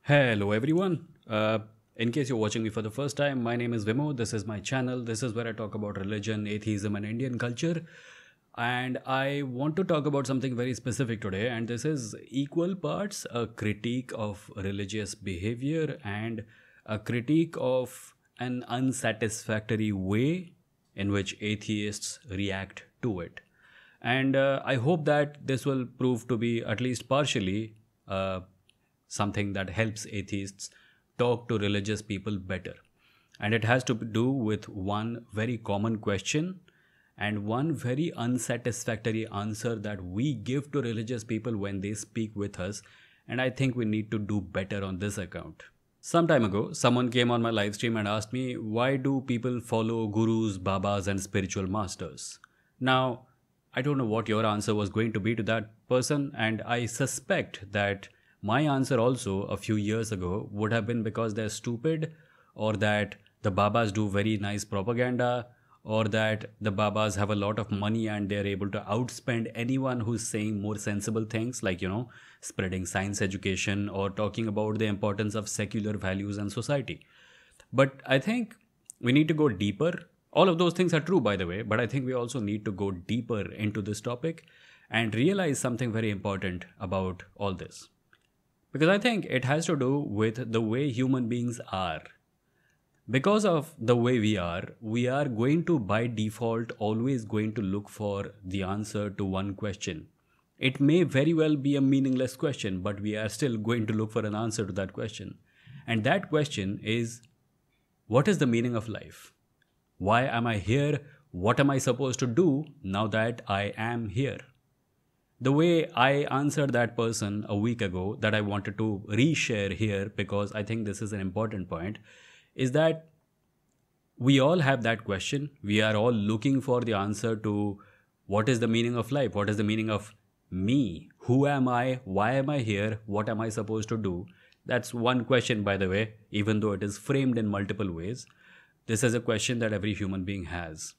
Hello everyone. In case you're watching me for the first time, my name is Vimoh. This is my channel. This is where I talk about religion, atheism, and Indian culture. And I want to talk about something very specific today, and this is equal parts a critique of religious behavior and a critique of an unsatisfactory way in which atheists react to it. And I hope that this will prove to be at least partially something that helps atheists talk to religious people better. And it has to do with one very common question and one very unsatisfactory answer that we give to religious people when they speak with us. And I think we need to do better on this account. Some time ago, someone came on my live stream and asked me, why do people follow gurus, babas, and spiritual masters? Now, I don't know what your answer was going to be to that person, and I suspect that my answer also a few years ago would have been because they're stupid, or that the babas do very nice propaganda, or that the babas have a lot of money and they're able to outspend anyone who's saying more sensible things like, spreading science education or talking about the importance of secular values and society. But I think we need to go deeper. All of those things are true, by the way, but I think we also need to go deeper into this topic and realize something very important about all this. Because I think it has to do with the way human beings are. Because of the way we are going to by default always going to look for the answer to one question. It may very well be a meaningless question, but we are still going to look for an answer to that question. And that question is, what is the meaning of life? Why am I here? What am I supposed to do now that I am here? The way I answered that person a week ago that I wanted to reshare here, because I think this is an important point, is that we all have that question. We are all looking for the answer to what is the meaning of life? What is the meaning of me? Who am I? Why am I here? What am I supposed to do? That's one question, by the way, even though it is framed in multiple ways. This is a question that every human being has.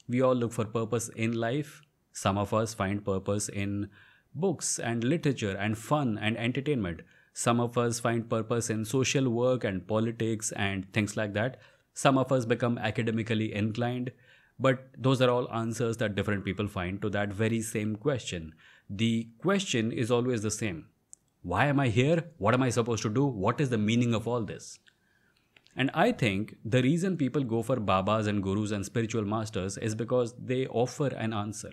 We all look for purpose in life. Some of us find purpose in books and literature and fun and entertainment. Some of us find purpose in social work and politics and things like that. Some of us become academically inclined. But those are all answers that different people find to that very same question. The question is always the same. Why am I here? What am I supposed to do? What is the meaning of all this? And I think the reason people go for babas and gurus and spiritual masters is because they offer an answer.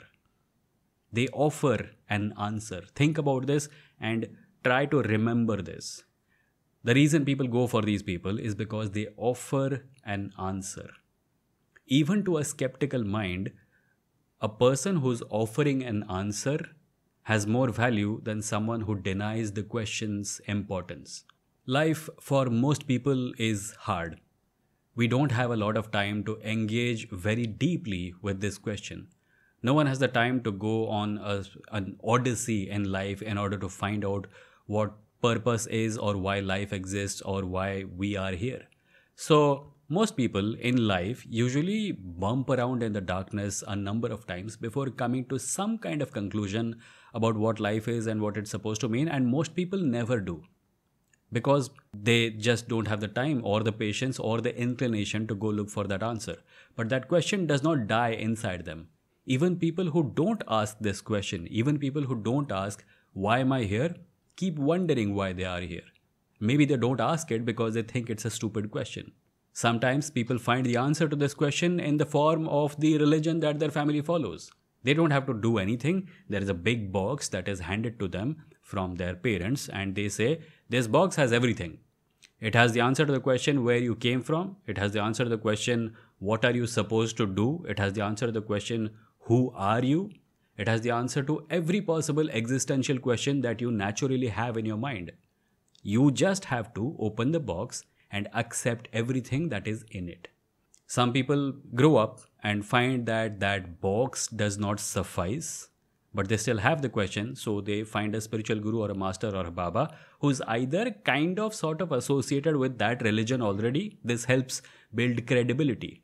They offer an answer. Think about this and try to remember this. The reason people go for these people is because they offer an answer. Even to a skeptical mind, a person who's offering an answer has more value than someone who denies the question's importance. Life for most people is hard. We don't have a lot of time to engage very deeply with this question. No one has the time to go on an odyssey in life in order to find out what purpose is or why life exists or why we are here. So most people in life usually bump around in the darkness a number of times before coming to some kind of conclusion about what life is and what it's supposed to mean, and most people never do, because they just don't have the time or the patience or the inclination to go look for that answer. But that question does not die inside them. Even people who don't ask this question, even people who don't ask, why am I here, keep wondering why they are here. Maybe they don't ask it because they think it's a stupid question. Sometimes people find the answer to this question in the form of the religion that their family follows. They don't have to do anything. There is a big box that is handed to them from their parents, and they say, this box has everything. It has the answer to the question where you came from. It has the answer to the question, what are you supposed to do? It has the answer to the question, who are you? It has the answer to every possible existential question that you naturally have in your mind. You just have to open the box and accept everything that is in it. Some people grow up and find that that box does not suffice, but they still have the question, so they find a spiritual guru or a master or a baba who's either kind of sort of associated with that religion already. This helps build credibility.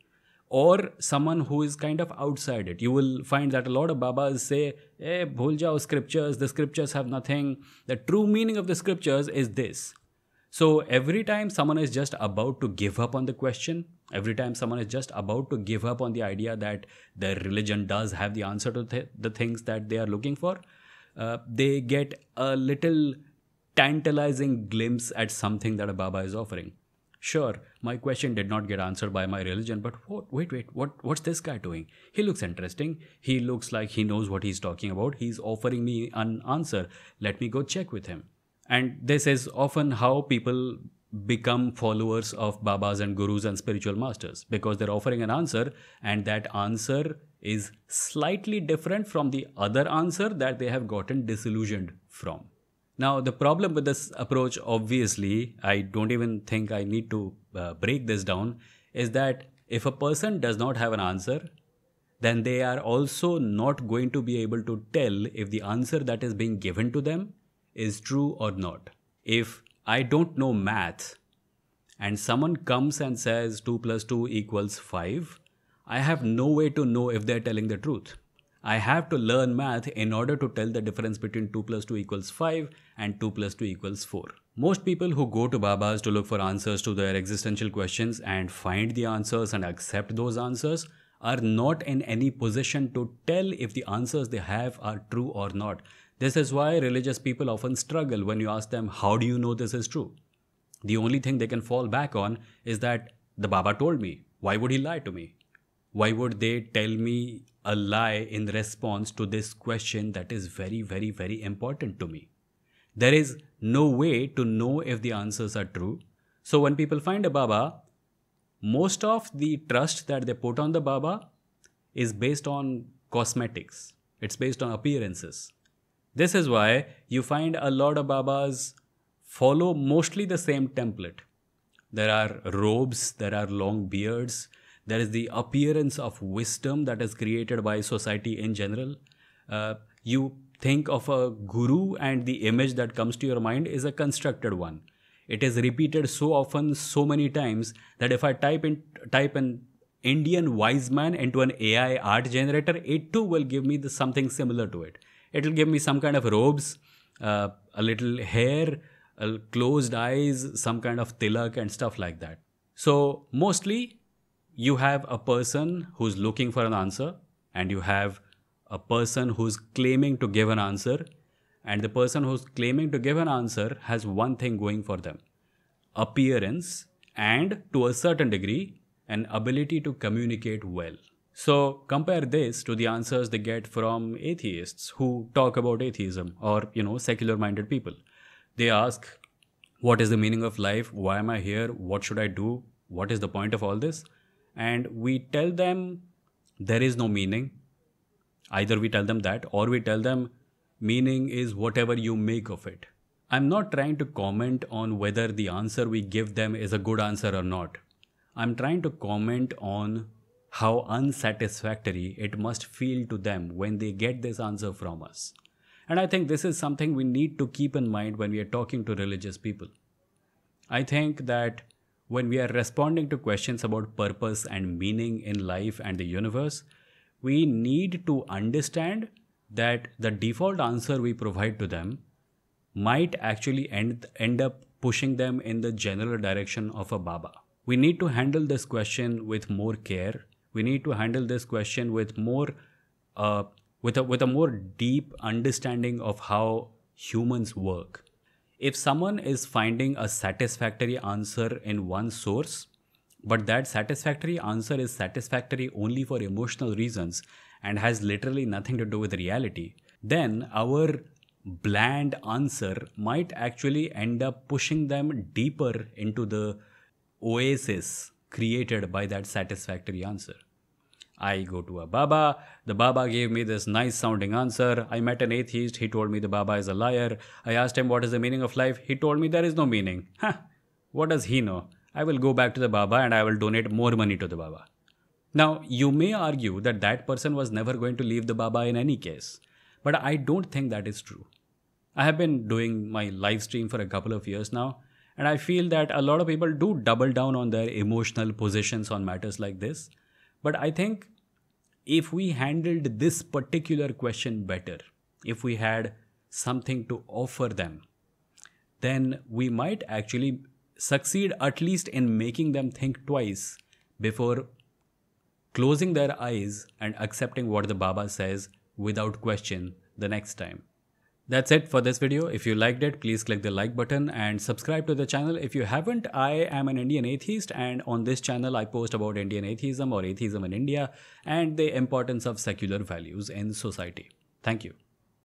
Or someone who is kind of outside it. You will find that a lot of babas say, bhul jao scriptures, the scriptures have nothing. The true meaning of the scriptures is this. So every time someone is just about to give up on the question, every time someone is just about to give up on the idea that their religion does have the answer to the things that they are looking for, they get a little tantalizing glimpse at something that a Baba is offering. Sure, my question did not get answered by my religion, but what's this guy doing? He looks interesting. He looks like he knows what he's talking about. He's offering me an answer. Let me go check with him. And this is often how people become followers of Babas and Gurus and spiritual masters, because they're offering an answer, and that answer is slightly different from the other answer that they have gotten disillusioned from. Now, the problem with this approach, obviously, I don't even think I need to break this down, is that if a person does not have an answer, then they are also not going to be able to tell if the answer that is being given to them is true or not. If I don't know math and someone comes and says 2 plus 2 equals 5, I have no way to know if they're telling the truth. I have to learn math in order to tell the difference between 2 plus 2 equals 5 and 2 plus 2 equals 4. Most people who go to Babas to look for answers to their existential questions and find the answers and accept those answers are not in any position to tell if the answers they have are true or not. This is why religious people often struggle when you ask them, how do you know this is true? The only thing they can fall back on is that the Baba told me. Why would he lie to me? Why would they tell me a lie in response to this question that is very, very, very important to me? There is no way to know if the answers are true. So when people find a Baba, most of the trust that they put on the Baba is based on cosmetics. It's based on appearances. This is why you find a lot of Babas follow mostly the same template. There are robes, there are long beards, there is the appearance of wisdom that is created by society in general. You think of a guru and the image that comes to your mind is a constructed one. It is repeated so often, so many times, that if I type an Indian wise man into an AI art generator, it too will give me something similar to it. It will give me some kind of robes, a little hair, closed eyes, some kind of tilak and stuff like that. So mostly you have a person who's looking for an answer, and you have a person who's claiming to give an answer, and the person who's claiming to give an answer has one thing going for them: appearance and, to a certain degree, an ability to communicate well. So compare this to the answers they get from atheists who talk about atheism, or secular minded people. They ask, what is the meaning of life? Why am I here? What should I do? What is the point of all this? And we tell them there is no meaning. Either we tell them that, or we tell them meaning is whatever you make of it. I'm not trying to comment on whether the answer we give them is a good answer or not. I'm trying to comment on how unsatisfactory it must feel to them when they get this answer from us. And I think this is something we need to keep in mind when we are talking to religious people. I think that when we are responding to questions about purpose and meaning in life and the universe, we need to understand that the default answer we provide to them might actually end up pushing them in the general direction of a Baba. We need to handle this question with more care. We need to handle this question with a more deep understanding of how humans work. If someone is finding a satisfactory answer in one source, but that satisfactory answer is satisfactory only for emotional reasons and has literally nothing to do with reality, then our bland answer might actually end up pushing them deeper into the oasis created by that satisfactory answer. I go to a Baba, the Baba gave me this nice sounding answer. I met an atheist, he told me the Baba is a liar. I asked him what is the meaning of life, he told me there is no meaning. What does he know? I will go back to the Baba and I will donate more money to the Baba. Now, you may argue that that person was never going to leave the Baba in any case, but I don't think that is true. I have been doing my live stream for a couple of years now, and I feel that a lot of people do double down on their emotional positions on matters like this. But I think if we handled this particular question better, if we had something to offer them, then we might actually succeed at least in making them think twice before closing their eyes and accepting what the Baba says without question the next time. That's it for this video. If you liked it, please click the like button and subscribe to the channel. If you haven't, I am an Indian atheist, and on this channel I post about Indian atheism or atheism in India and the importance of secular values in society. Thank you.